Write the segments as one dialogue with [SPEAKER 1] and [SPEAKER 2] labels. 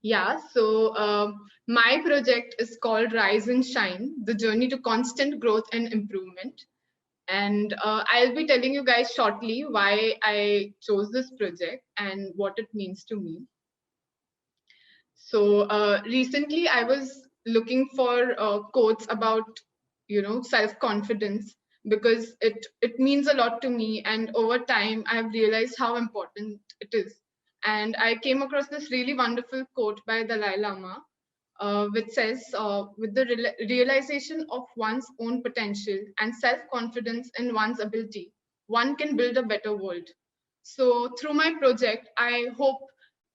[SPEAKER 1] Yeah, so my project is called Rise and Shine, the journey to constant growth and improvement. And I'll be telling you guys shortly why I chose this project and what it means to me. So recently I was looking for quotes about, self-confidence because it means a lot to me. And over time, I've realized how important it is. And I came across this really wonderful quote by Dalai Lama, which says, with the realization of one's own potential and self confidence in one's ability, one can build a better world. So, through my project, I hope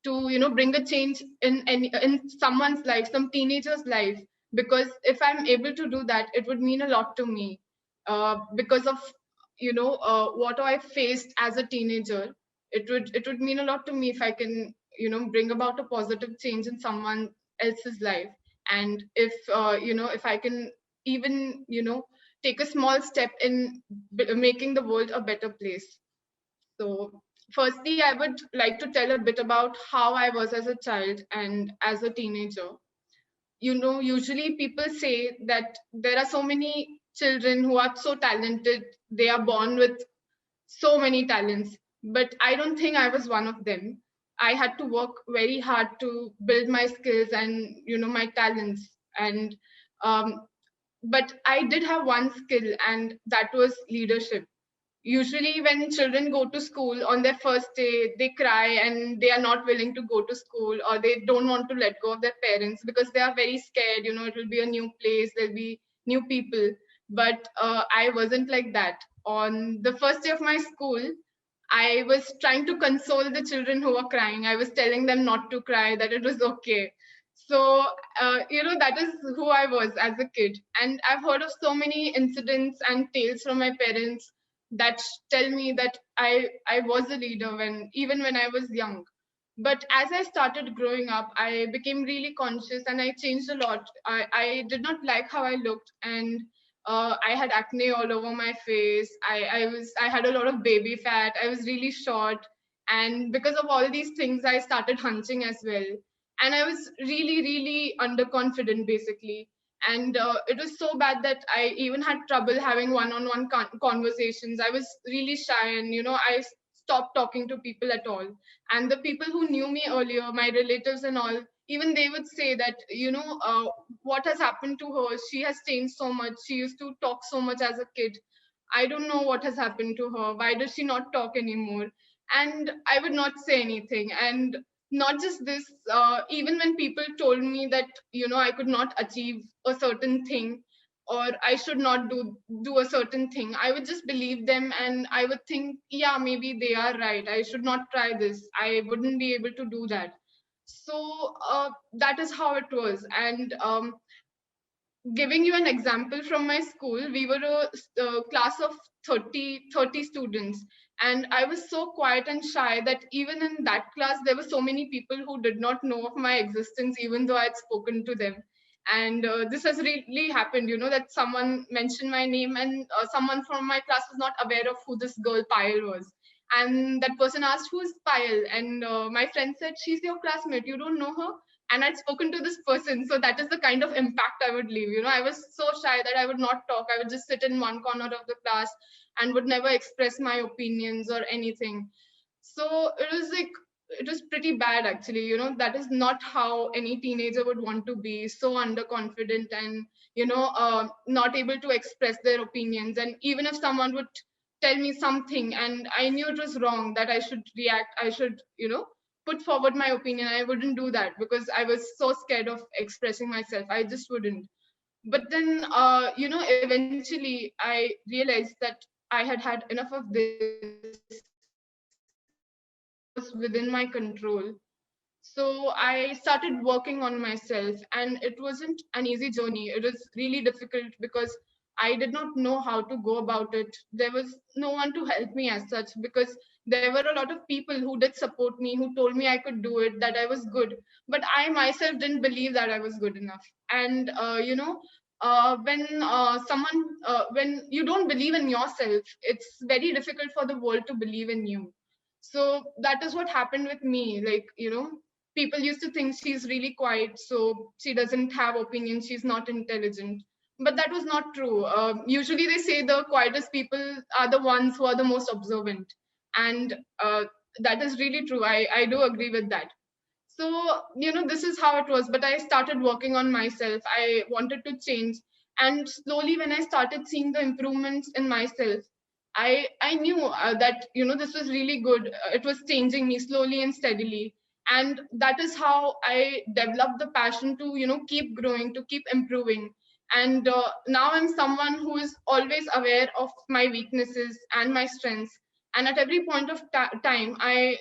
[SPEAKER 1] to bring a change in someone's life, some teenager's life, because if I'm able to do that, it would mean a lot to me, because of what I faced as a teenager. It would mean a lot to me if I can bring about a positive change in someone else's life. And if I can even take a small step in making the world a better place. So firstly, I would like to tell a bit about how I was as a child and as a teenager. Usually people say that there are so many children who are so talented, they are born with so many talents, but I don't think I was one of them. I had to work very hard to build my skills and my talents. And um, but I did have one skill, and that was leadership. Usually when children go to school on their first day, they cry and they are not willing to go to school, or they don't want to let go of their parents because they are very scared. It will be a new place, there'll be new people. But I wasn't like that. On the first day of my school, I was trying to console the children who were crying. I was telling them not to cry, that it was okay. So, that is who I was as a kid. And I've heard of so many incidents and tales from my parents that tell me that I was a leader even when I was young. But as I started growing up, I became really conscious and I changed a lot. I did not like how I looked, and I had acne all over my face. I had a lot of baby fat. I was really short, and because of all these things, I started hunching as well. And I was really, really underconfident, basically. And it was so bad that I even had trouble having one-on-one conversations. I was really shy, and I stopped talking to people at all. And the people who knew me earlier, my relatives and all, even they would say that what has happened to her, she has changed so much. She used to talk so much as a kid. I don't know what has happened to her. Why does she not talk anymore? And I would not say anything. And not just this, even when people told me that I could not achieve a certain thing, or I should not do a certain thing, I would just believe them, and I would think, yeah, maybe they are right. I should not try this. I wouldn't be able to do that. So that is how it was. And giving you an example from my school, we were a class of 30 students, and I was so quiet and shy that even in that class there were so many people who did not know of my existence, even though I had spoken to them. And this has really happened, that someone mentioned my name, and someone from my class was not aware of who this girl Payal was. And that person asked, "Who's Payal?" And my friend said, "She's your classmate, you don't know her?" And I'd spoken to this person. So that is the kind of impact I would leave. I was so shy that I would not talk. I would just sit in one corner of the class and would never express my opinions or anything. So it was pretty bad, actually. That is not how any teenager would want to be, so underconfident and, not able to express their opinions. And even if someone would tell me something and I knew it was wrong, that I should react, I should, put forward my opinion, I wouldn't do that because I was so scared of expressing myself. I just wouldn't. But then eventually I realized that I had had enough of this, was within my control. So I started working on myself, and it wasn't an easy journey. It was really difficult because I did not know how to go about it. There was no one to help me as such, because there were a lot of people who did support me, who told me I could do it, that I was good. But I myself didn't believe that I was good enough. And, when you don't believe in yourself, it's very difficult for the world to believe in you. So that is what happened with me. Like, people used to think she's really quiet, so she doesn't have opinions, she's not intelligent. But that was not true. Usually they say the quietest people are the ones who are the most observant. And that is really true. I do agree with that. So, this is how it was. But I started working on myself. I wanted to change. And slowly, when I started seeing the improvements in myself, I knew that, this was really good. It was changing me slowly and steadily. And that is how I developed the passion to, keep growing, to keep improving. And now I'm someone who is always aware of my weaknesses and my strengths. And at every point of time, I,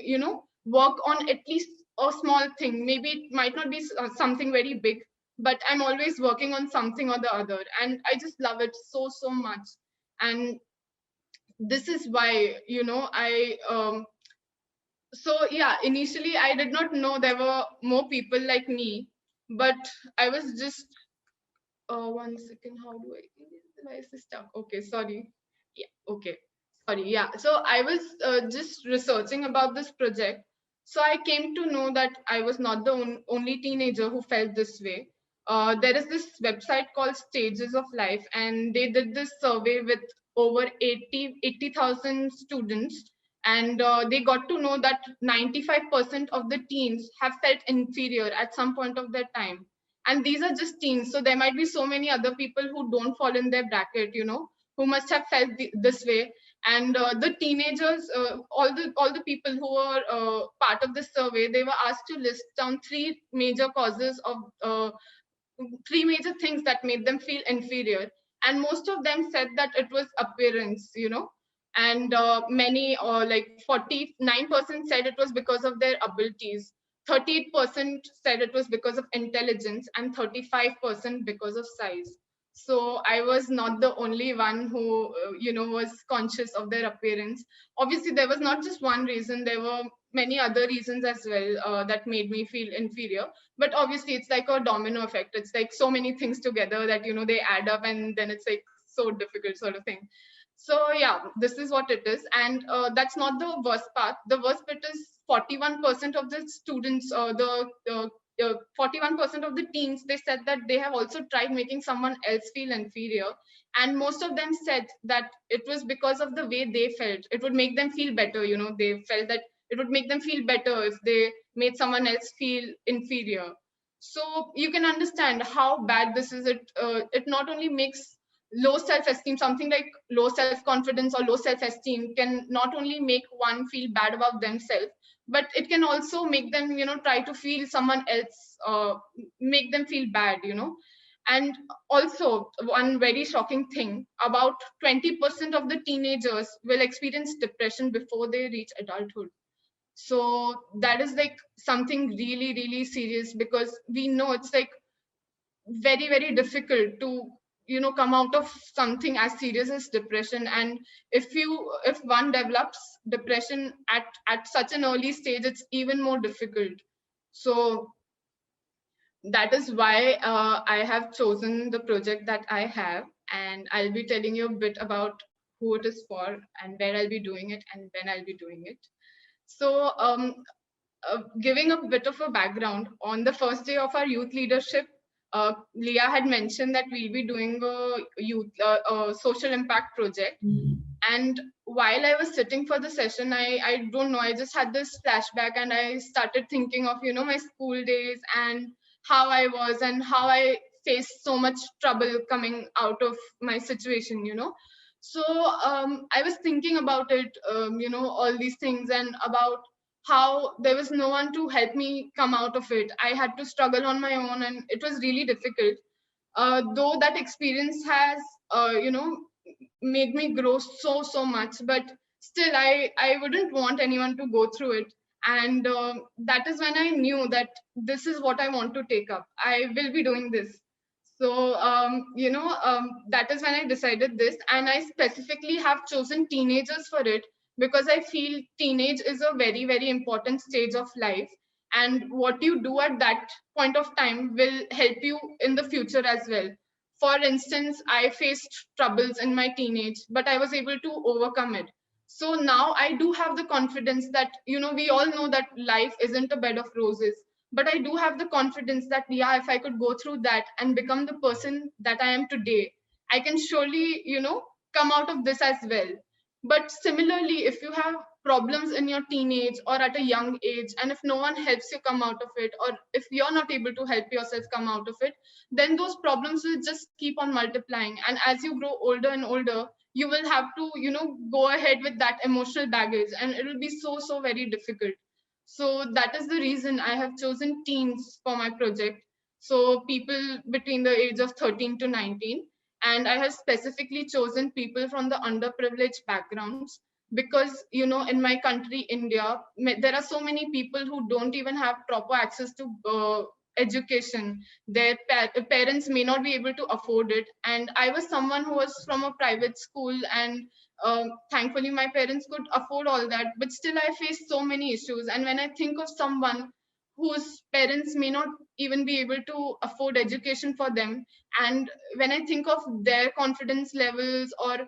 [SPEAKER 1] work on at least a small thing. Maybe it might not be something very big, but I'm always working on something or the other. And I just love it so, so much. And this is why, so yeah, initially I did not know there were more people like me, but I was just, 1 second, how do I, why is this stuck? Okay, sorry. Yeah, okay. Sorry, yeah. So I was just researching about this project. So I came to know that I was not the only teenager who felt this way. There is this website called Stages of Life, and they did this survey with over 80,000 students. And they got to know that 95% of the teens have felt inferior at some point of their time. And these are just teens, so there might be so many other people who don't fall in their bracket, who must have felt this way. And the teenagers, all the people who were part of this survey, they were asked to list down three major things that made them feel inferior. And most of them said that it was appearance, and many, like 49% said it was because of their abilities, 38% said it was because of intelligence, and 35% because of size. So I was not the only one who, was conscious of their appearance. Obviously, there was not just one reason, there were many other reasons as well that made me feel inferior. But obviously it's like a domino effect. It's like so many things together that, they add up, and then it's like so difficult sort of thing. So yeah, this is what it is. And that's not the worst part. The worst bit is 41% of the students, 41% of the teens, they said that they have also tried making someone else feel inferior. And most of them said that it was because of the way they felt. It would make them feel better. They felt that it would make them feel better if they made someone else feel inferior. So you can understand how bad this is. It not only makes low self-esteem, something like low self-confidence or low self-esteem can not only make one feel bad about themselves, but it can also make them, try to feel someone else, make them feel bad. And also, one very shocking thing, about 20% of the teenagers will experience depression before they reach adulthood. So that is like something really, really serious, because we know it's like very, very difficult to, come out of something as serious as depression. And if one develops depression at such an early stage, it's even more difficult. So that is why I have chosen the project that I have, and I'll be telling you a bit about who it is for, and where I'll be doing it, and when I'll be doing it. So, giving a bit of a background, on the first day of our youth leadership, Leah had mentioned that we'll be doing a social impact project. And while I was sitting for the session, I don't know, I just had this flashback, and I started thinking of, my school days, and how I was, and how I faced so much trouble coming out of my situation. So I was thinking about it, all these things, and about how there was no one to help me come out of it. I had to struggle on my own, and it was really difficult. Though that experience has, made me grow so, so much, but still, I wouldn't want anyone to go through it. And that is when I knew that this is what I want to take up. I will be doing this. So, that is when I decided this. And I specifically have chosen teenagers for it, because I feel teenage is a very, very important stage of life. And what you do at that point of time will help you in the future as well. For instance, I faced troubles in my teenage, but I was able to overcome it. So now I do have the confidence that, we all know that life isn't a bed of roses. but I do have the confidence that, yeah, if I could go through that and become the person that I am today, I can surely, come out of this as well. But similarly, if you have problems in your teenage or at a young age, and if no one helps you come out of it, or if you're not able to help yourself come out of it, then those problems will just keep on multiplying. And as you grow older and older, you will have to, go ahead with that emotional baggage, and it will be so, so very difficult. So that is the reason I have chosen teens for my project. So people between the age of 13 to 19. And I have specifically chosen people from the underprivileged backgrounds because, in my country, India, there are so many people who don't even have proper access to education. Their parents may not be able to afford it. And I was someone who was from a private school, and thankfully my parents could afford all that, but still I faced so many issues. And when I think of someone whose parents may not even be able to afford education for them, and when I think of their confidence levels, or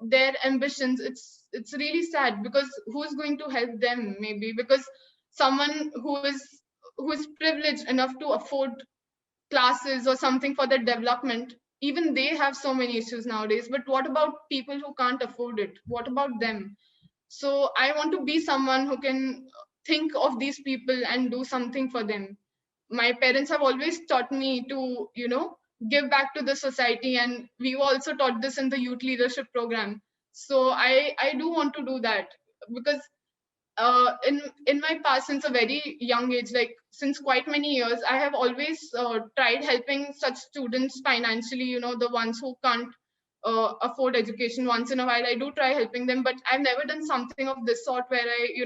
[SPEAKER 1] their ambitions, it's really sad, because who's going to help them? Maybe because someone who is privileged enough to afford classes or something for their development, even they have so many issues nowadays. But what about people who can't afford it? What about them? So I want to be someone who can think of these people and do something for them. My parents have always taught me to, give back to the society, and we were also taught this in the youth leadership program. So I do want to do that, because in my past, since a very young age, like since quite many years, I have always tried helping such students financially, the ones who can't afford education. Once in a while I do try helping them, but I've never done something of this sort where I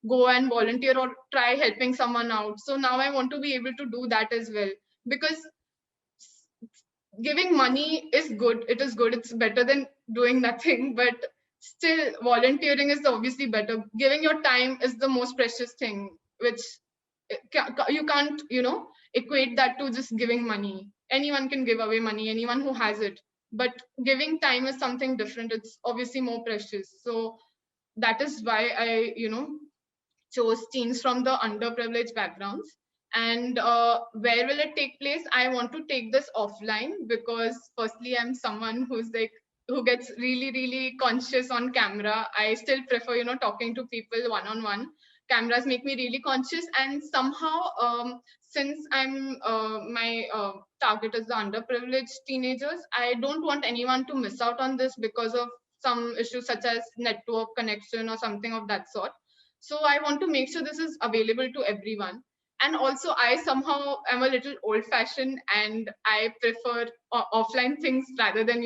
[SPEAKER 1] go and volunteer or try helping someone out. So now I want to be able to do that as well, because giving money is good, it is good, it's better than doing nothing. But still, volunteering is obviously better. Giving your time is the most precious thing, which you can't equate that to just giving money. Anyone can give away money, anyone who has it, but giving time is something different. It's obviously more precious. So that is why I chose teens from the underprivileged backgrounds. And where will it take place? I want to take this offline, because firstly, I'm someone who gets really, really conscious on camera. I still prefer, talking to people one on one. Cameras make me really conscious, and somehow, since my target is the underprivileged teenagers, I don't want anyone to miss out on this because of some issues such as network connection or something of that sort. So I want to make sure this is available to everyone. And also, I somehow am a little old fashioned, and I prefer offline things rather than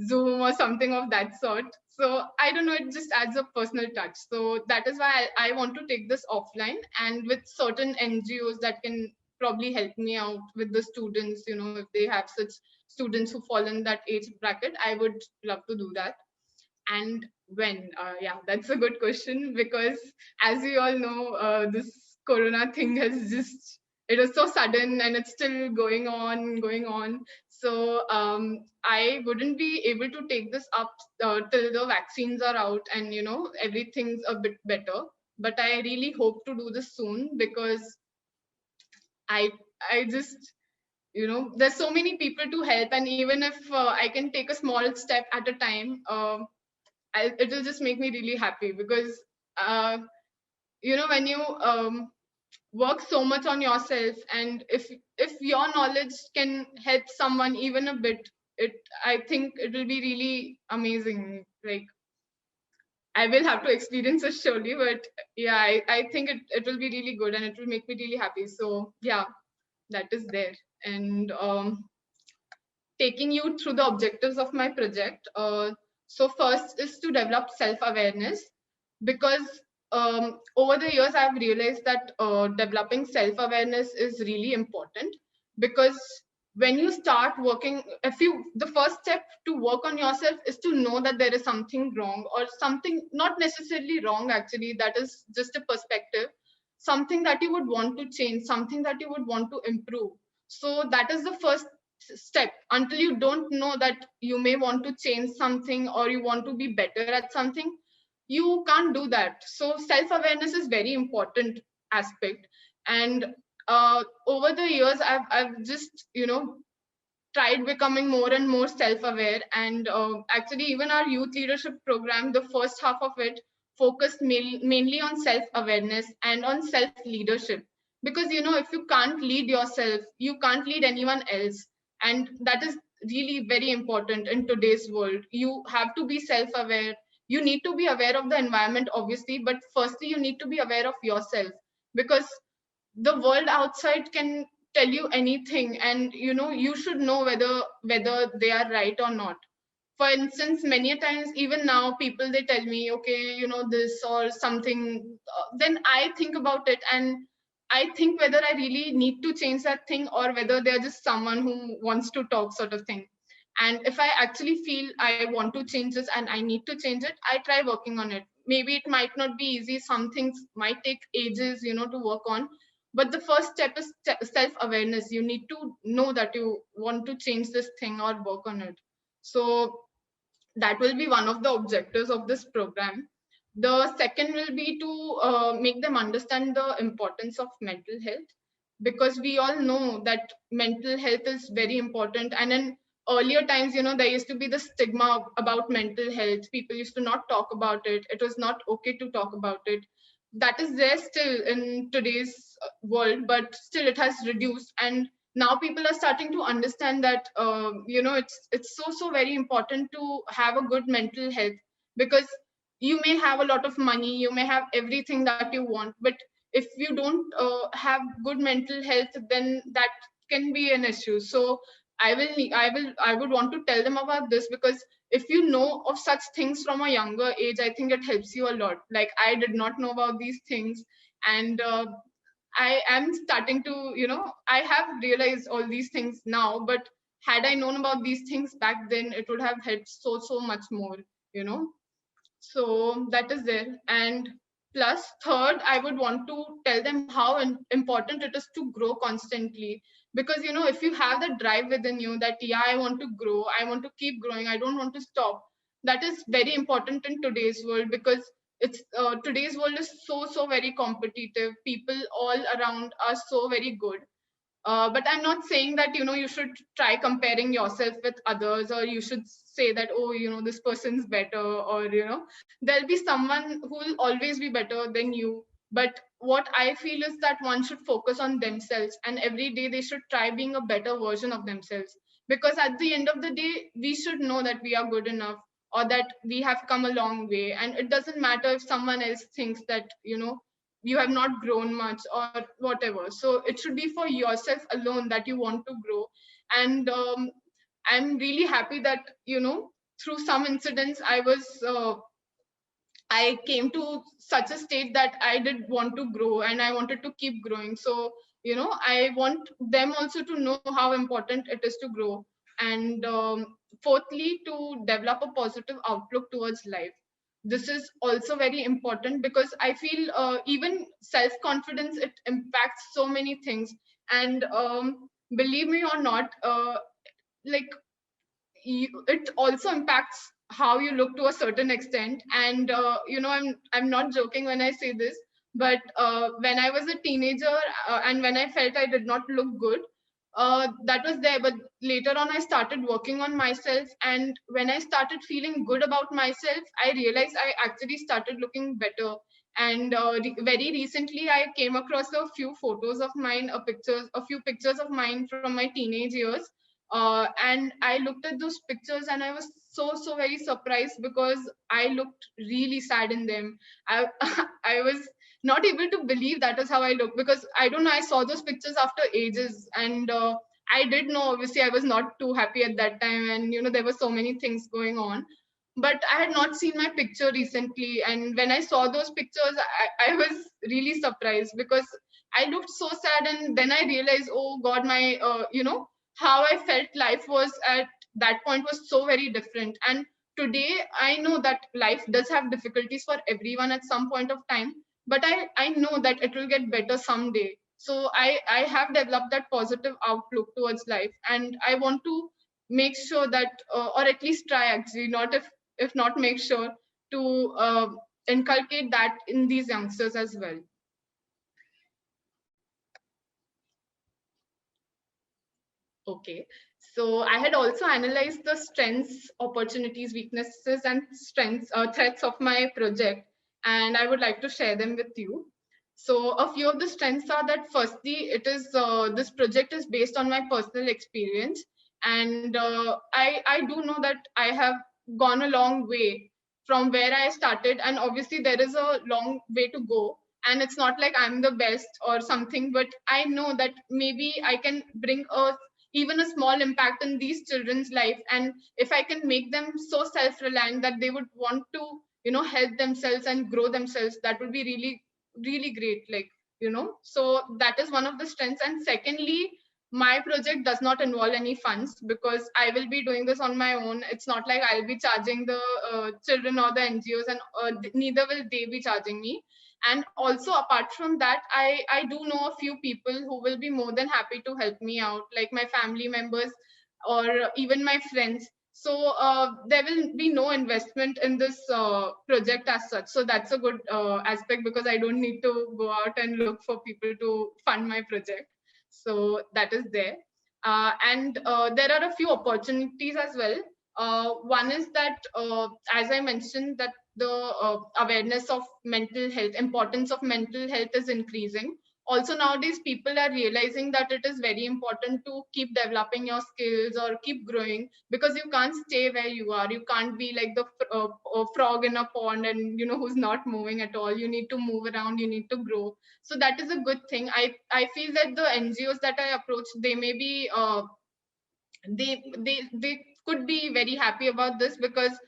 [SPEAKER 1] Zoom or something of that sort. So I don't know, it just adds a personal touch. So that is why I want to take this offline, and with certain NGOs that can probably help me out with the students. If they have such students who fall in that age bracket, I would love to do that. And when? Yeah, that's a good question, because as we all know, this corona thing has just, it was so sudden, and it's still going on. So I wouldn't be able to take this up till the vaccines are out and everything's a bit better. But I really hope to do this soon, because I I just, there's so many people to help, and even if I can take a small step at a time, it will just make me really happy, because uh, when you work so much on yourself, and if your knowledge can help someone even a bit, it I think it will be really amazing. Like, I will have to experience it surely, but yeah, I think it will be really good, and it will make me really happy. So yeah, that is there. And taking you through the objectives of my project. So first is to develop self-awareness, because over the years I've realized that developing self-awareness is really important, because when you start working, the first step to work on yourself is to know that there is something wrong, or something not necessarily wrong, actually, that is just a perspective, something that you would want to change, something that you would want to improve. So that is the first step. Until you don't know that you may want to change something, or you want to be better at something, you can't do that. So self awareness is very important aspect. And over the years, I've just, tried becoming more and more self-aware. And actually, even our youth leadership program, the first half of it focused mainly on self-awareness and on self-leadership. Because, if you can't lead yourself, you can't lead anyone else. And that is really very important in today's world. You have to be self-aware. You need to be aware of the environment, obviously, but firstly, you need to be aware of yourself. Because the world outside can tell you anything, and you should know whether they are right or not. For instance, many a times, even now, people, they tell me, okay, this or something, then I think about it, and I think whether I really need to change that thing, or whether they're just someone who wants to talk, sort of thing. And if I actually feel I want to change this and I need to change it, I try working on it. Maybe it might not be easy, some things might take ages, to work on. But the first step is self awareness. You need to know that you want to change this thing or work on it. So that will be one of the objectives of this program. The second will be to make them understand the importance of mental health, because we all know that mental health is very important. And in earlier times, there used to be the stigma about mental health. People used to not talk about it. It was not okay to talk about it. That is there still in today's world, but still it has reduced. And now people are starting to understand that it's so very important to have a good mental health. Because you may have a lot of money, you may have everything that you want, but if you don't have good mental health, then that can be an issue. So I would want to tell them about this, because if you know of such things from a younger age, I think it helps you a lot. Like, I did not know about these things. And I am starting to, I have realized all these things now, but had I known about these things back then, it would have helped so much more, you know. So that is there. And plus, third, I would want to tell them how important it is to grow constantly. Because, if you have that drive within you that, yeah, I want to grow, I want to keep growing, I don't want to stop, that is very important in today's world. Because it's today's world is so very competitive. People all around are so very good. But I'm not saying that you should try comparing yourself with others, or you should say that, oh, this person's better, or there'll be someone who will always be better than you. But what I feel is that one should focus on themselves, and every day they should try being a better version of themselves. Because at the end of the day, we should know that we are good enough, or that we have come a long way. And it doesn't matter if someone else thinks that you have not grown much or whatever. So it should be for yourself alone that you want to grow. And I'm really happy that through some incidents, I came to such a state that I did want to grow, and I wanted to keep growing. So I want them also to know how important it is to grow. And fourthly, to develop a positive outlook towards life. This is also very important, because I feel even self confidence, it impacts so many things. And believe me or not, like, it also impacts how you look to a certain extent. And I'm not joking when I say this, but when I was a teenager, and when I felt I did not look good, that was there. But later on, I started working on myself, and when I started feeling good about myself, I realized I actually started looking better. And very recently, I came across a few photos of mine, a few pictures of mine from my teenage years. And I looked at those pictures, and I was so very surprised, because I looked really sad in them. I I was not able to believe that is how I look, because I don't know, I saw those pictures after ages. And I did know, obviously, I was not too happy at that time, and there were so many things going on. But I had not seen my picture recently, and when I saw those pictures, I was really surprised, because I looked so sad. And then I realized, oh God, my how I felt life was at that point was so very different. And today I know that life does have difficulties for everyone at some point of time, but I know that it will get better someday. So I have developed that positive outlook towards life, and I want to make sure that, or at least try, actually, not if not make sure to inculcate that in these youngsters as well. Okay. So I had also analyzed the strengths, opportunities, weaknesses, and threats of my project, and I would like to share them with you. So a few of the strengths are that firstly, this project is based on my personal experience, and I do know that I have gone a long way from where I started, and obviously there is a long way to go. And it's not like I'm the best or something, but I know that maybe I can bring even a small impact in these children's life, and if I can make them so self-reliant that they would want to help themselves and grow themselves, that would be really really great, like so that is one of the strengths. And secondly, my project does not involve any funds because I will be doing this on my own. It's not like I'll be charging the children or the NGOs, and neither will they be charging me. And also apart from that, I do know a few people who will be more than happy to help me out, like my family members or even my friends. So there will be no investment in this project as such, so that's a good aspect, because I don't need to go out and look for people to fund my project. So that is there. And there are a few opportunities as well. One is that, as I mentioned, that the awareness of mental health, importance of mental health is increasing. Also nowadays people are realizing that it is very important to keep developing your skills or keep growing, because you can't stay where you are. You can't be like the frog in a pond, and who's not moving at all. You need to move around, you need to grow. So that is a good thing. I feel that the NGOs that I approach, they may be they could be very happy about this, because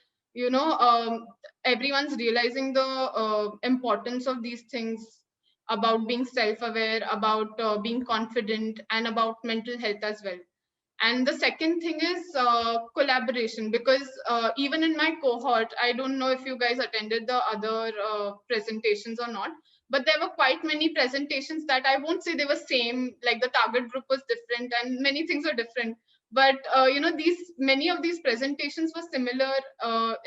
[SPEAKER 1] everyone's realizing the importance of these things, about being self-aware, about being confident, and about mental health as well. And the second thing is collaboration, because even in my cohort, I don't know if you guys attended the other presentations or not, but there were quite many presentations that I won't say they were same, like the target group was different and many things are different. But these many of these presentations were similar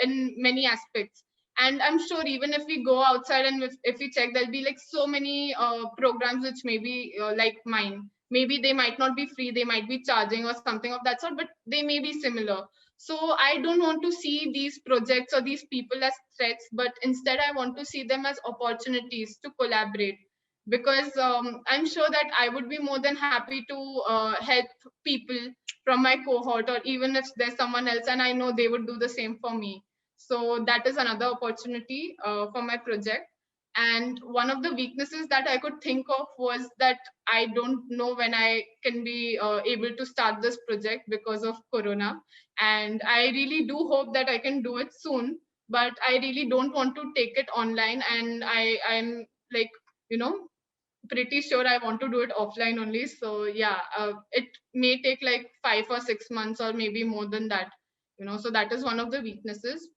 [SPEAKER 1] in many aspects. And I'm sure even if we go outside and if we check, there'll be like so many programs which may be like mine. Maybe they might not be free, they might be charging or something of that sort, but they may be similar. So I don't want to see these projects or these people as threats, but instead I want to see them as opportunities to collaborate. Because I'm sure that I would be more than happy to help people from my cohort, or even if there's someone else and I know they would do the same for me. So that is another opportunity for my project. And one of the weaknesses that I could think of was that I don't know when I can be able to start this project because of Corona. And I really do hope that I can do it soon, but I really don't want to take it online. And I'm like, you know, pretty sure I want to do it offline only. So yeah, it may take like 5 or 6 months or maybe more than that. So that is one of the weaknesses.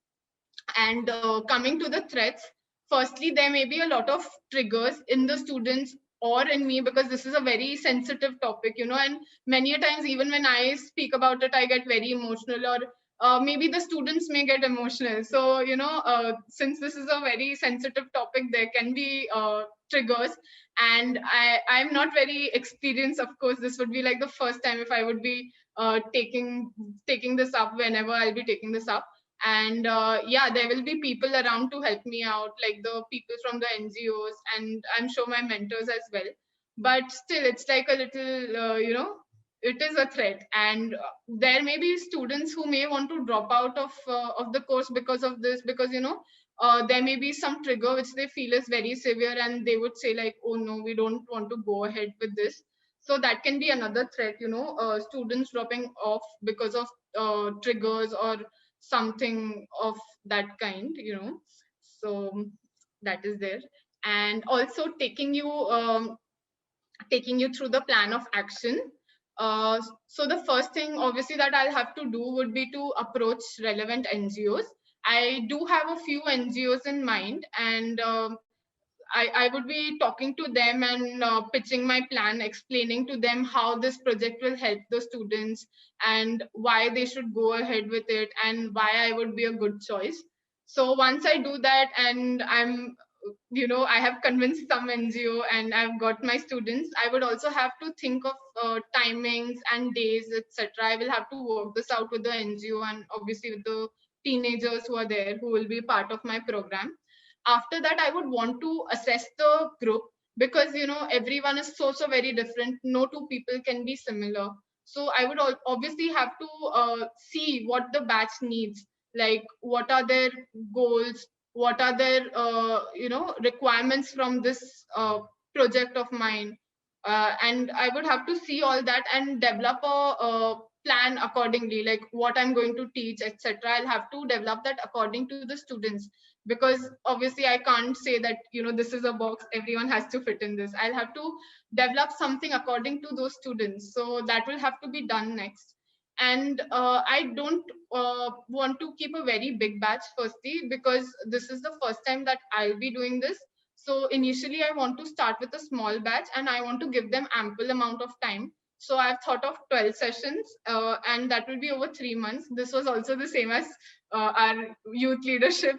[SPEAKER 1] And coming to the threats, firstly, there may be a lot of triggers in the students or in me, because this is a very sensitive topic, and many a times, even when I speak about it, I get very emotional, or maybe the students may get emotional. So, since this is a very sensitive topic, there can be triggers. And I'm not very experienced. Of course, this would be like the first time if I would be taking this up, whenever I'll be taking this up. And yeah, there will be people around to help me out, like the people from the NGOs, and I'm sure my mentors as well. But still, it's like a little it is a threat. And there may be students who may want to drop out of the course because of this, because there may be some trigger which they feel is very severe, and they would say like, oh no, we don't want to go ahead with this. So that can be another threat, students dropping off because of triggers or something of that kind. So that is there. And also taking you through the plan of action. So the first thing obviously that I'll have to do would be to approach relevant NGOs. I do have a few NGOs in mind, and I would be talking to them and pitching my plan, explaining to them how this project will help the students and why they should go ahead with it and why I would be a good choice. So once I do that, and I'm I have convinced some NGO and I've got my students, I would also have to think of timings and days, etc. I will have to work this out with the NGO and obviously with the teenagers who are there who will be part of my program. After that, I would want to assess the group, because everyone is so very different. No two people can be similar. So I would obviously have to see what the batch needs, like what are their goals, what are their requirements from this project of mine, and I would have to see all that and develop a plan accordingly, like what I'm going to teach, etc. I'll have to develop that according to the students, because obviously I can't say that this is a box, everyone has to fit in this. I'll have to develop something according to those students, so that will have to be done next. And I don't want to keep a very big batch, firstly because this is the first time that I'll be doing this. So initially I want to start with a small batch and I want to give them ample amount of time. So I've thought of 12 sessions, and that will be over 3 months. This was also the same as our youth leadership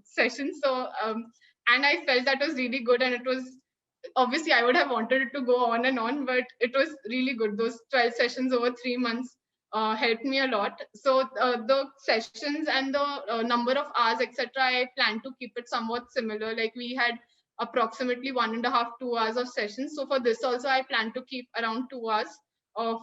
[SPEAKER 1] session. So and I felt that was really good, and it was obviously I would have wanted it to go on and on, but it was really good. Those 12 sessions over 3 months helped me a lot. So the sessions and the number of hours, etc., I plan to keep it somewhat similar. Like we had approximately 1.5, 2 hours of sessions. So for this also, I plan to keep around 2 hours of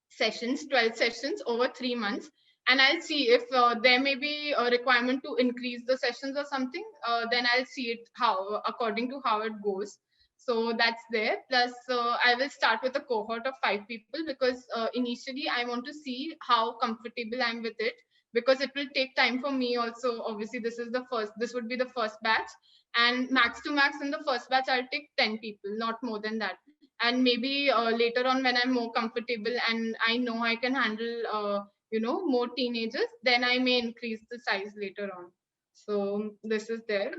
[SPEAKER 1] sessions, 12 sessions over 3 months. And I'll see if there may be a requirement to increase the sessions or something, then I'll see it how, according to how it goes. So that's there. Plus, I will start with a cohort of 5 people, because initially I want to see how comfortable I'm with it, because it will take time for me also. Obviously, this would be the first batch. And max to max in the first batch, I'll take 10 people, not more than that. And maybe later on, when I'm more comfortable and I know I can handle more teenagers, then I may increase the size later on. So this is there.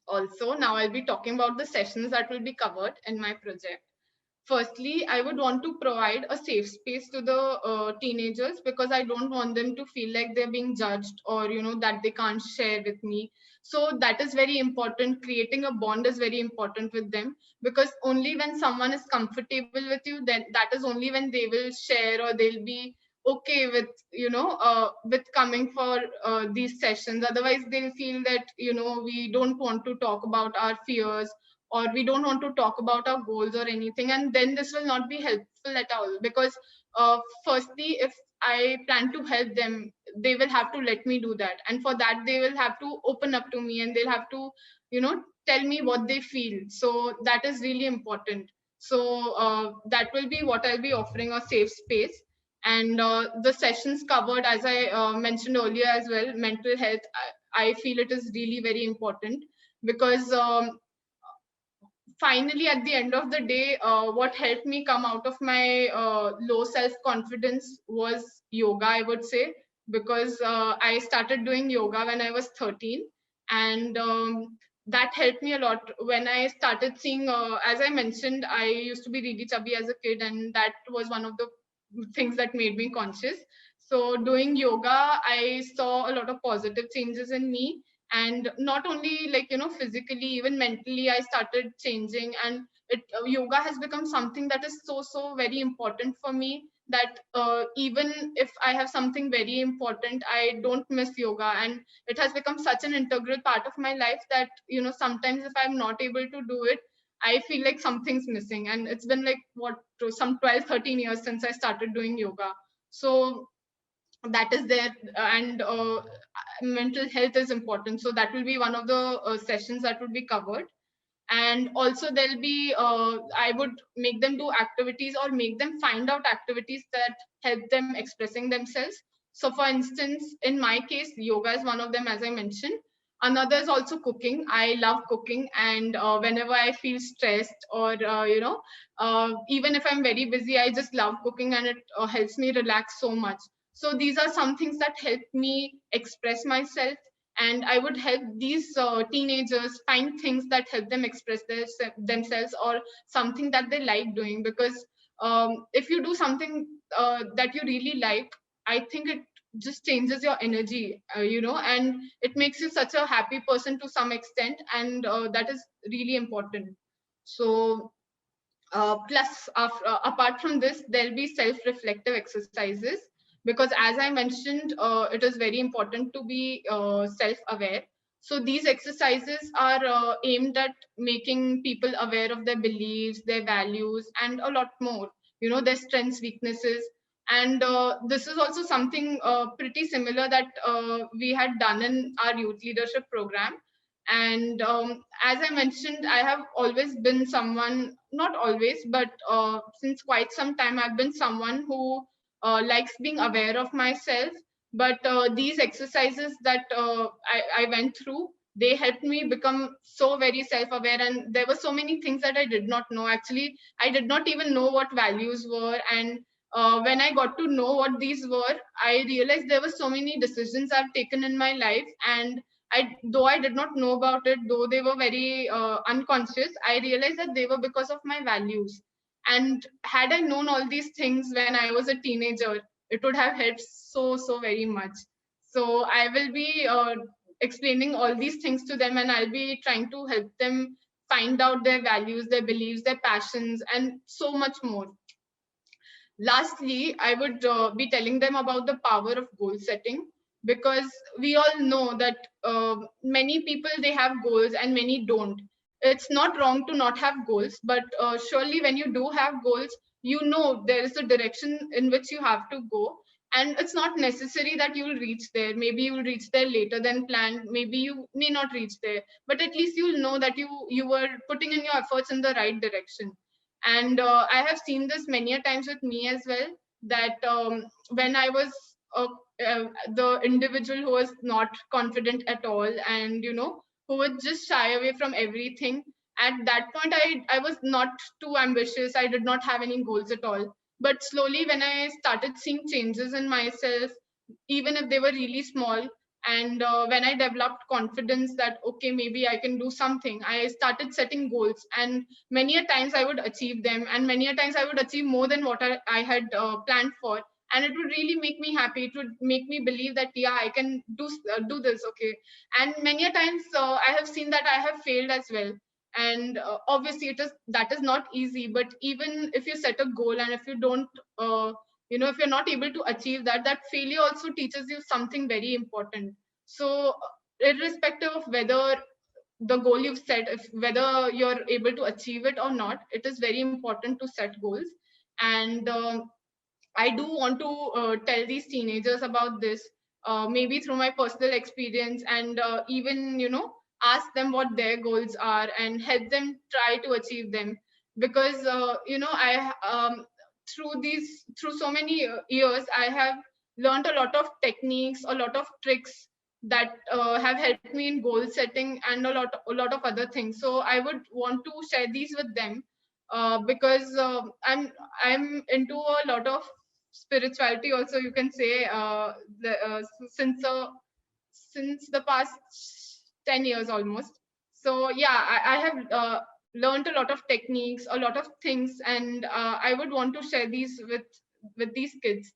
[SPEAKER 1] Also, now I'll be talking about the sessions that will be covered in my project. Firstly, I would want to provide a safe space to the teenagers, because I don't want them to feel like they're being judged, or that they can't share with me. So that is very important. Creating a bond is very important with them, because only when someone is comfortable with you, then that is only when they will share, or they'll be okay with with coming for these sessions. Otherwise they'll feel that we don't want to talk about our fears, or we don't want to talk about our goals or anything, and then this will not be helpful at all. Because firstly, if I plan to help them, they will have to let me do that, and for that they will have to open up to me, and they'll have to tell me what they feel. So that is really important. So that will be what I'll be offering, a safe space. And the sessions covered, as I mentioned earlier as well, mental health, I feel it is really very important, because finally at the end of the day, what helped me come out of my low self confidence was yoga, I would say. Because I started doing yoga when I was 13, and that helped me a lot. When I started seeing, as I mentioned, I used to be really chubby as a kid, and that was one of the things that made me conscious. So doing yoga, I saw a lot of positive changes in me, and not only like physically, even mentally I started changing. And yoga has become something that is so very important for me, that even if I have something very important, I don't miss yoga. And it has become such an integral part of my life that sometimes if I'm not able to do it, I feel like something's missing. And it's been like some 12, 13 years since I started doing yoga. So that is there. And mental health is important, so that will be one of the sessions that would be covered. And also there'll be I would make them do activities, or make them find out activities that help them expressing themselves. So for instance, in my case, yoga is one of them, as I mentioned. Another is also cooking. I love cooking, and whenever I feel stressed, or even if I'm very busy, I just love cooking, and it helps me relax so much. So these are some things that help me express myself, and I would help these teenagers find things that help them express themselves, or something that they like doing. Because if you do something that you really like, I think it just changes your energy, and it makes you such a happy person to some extent, and that is really important. So plus, apart from this, there'll be self-reflective exercises, because as I mentioned, it is very important to be self-aware. So these exercises are aimed at making people aware of their beliefs, their values, and a lot more. Their strengths, weaknesses, and this is also something pretty similar that we had done in our youth leadership program. And as I mentioned, I have always been someone, not always, but since quite some time, I've been someone who likes being aware of myself. But these exercises that I went through, they helped me become so very self-aware. And there were so many things that I did not know. Actually, I did not even know what values were. And when I got to know what these were, I realized there were so many decisions I've taken in my life. And though I did not know about it, though they were very unconscious, I realized that they were because of my values. And had I known all these things when I was a teenager, it would have helped so very much. So I will be explaining all these things to them, and I'll be trying to help them find out their values, their beliefs, their passions, and so much more. Lastly, I would be telling them about the power of goal setting, because we all know that many people, they have goals and many don't. It's not wrong to not have goals, but surely when you do have goals, there is a direction in which you have to go. And it's not necessary that you will reach there. Maybe you will reach there later than planned. Maybe you may not reach there, but at least you'll know that you were putting in your efforts in the right direction. And I have seen this many a times with me as well, that when I was uh, the individual who was not confident at all, and who would just shy away from everything, at that point I was not too ambitious. I did not have any goals at all. But slowly, when I started seeing changes in myself, even if they were really small, and when I developed confidence that okay, maybe I can do something, I started setting goals. And many a times I would achieve them, and many a times I would achieve more than what I had planned for. And it would really make me happy. It would make me believe that yeah, I can do this. Okay. And many a times I have seen that I have failed as well. And obviously that is not easy. But even if you set a goal, and if you don't if you're not able to achieve that, that failure also teaches you something very important. So irrespective of whether the goal you've set, if whether you're able to achieve it or not, it is very important to set goals. And I do want to tell these teenagers about this, maybe through my personal experience, and even ask them what their goals are and help them try to achieve them. Because I through so many years, I have learned a lot of techniques, a lot of tricks that have helped me in goal setting, and a lot of other things. So I would want to share these with them, because I'm into a lot of spirituality also, you can say, since the past 10 years almost. So yeah, I have learned a lot of techniques, a lot of things, and I would want to share these with these kids.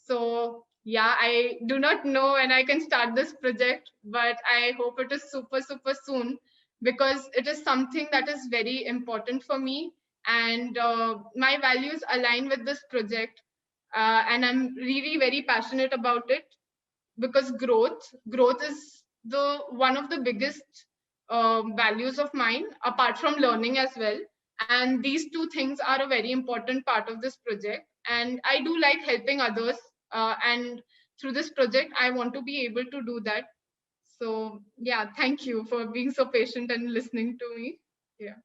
[SPEAKER 1] So yeah, I do not know when I can start this project, but I hope it is super soon, because it is something that is very important for me. And my values align with this project, and I'm really very passionate about it, because growth is the one of the biggest values of mine, apart from learning as well. And these two things are a very important part of this project. And I do like helping others, and through this project I want to be able to do that. So yeah, thank you for being so patient and listening to me. Yeah.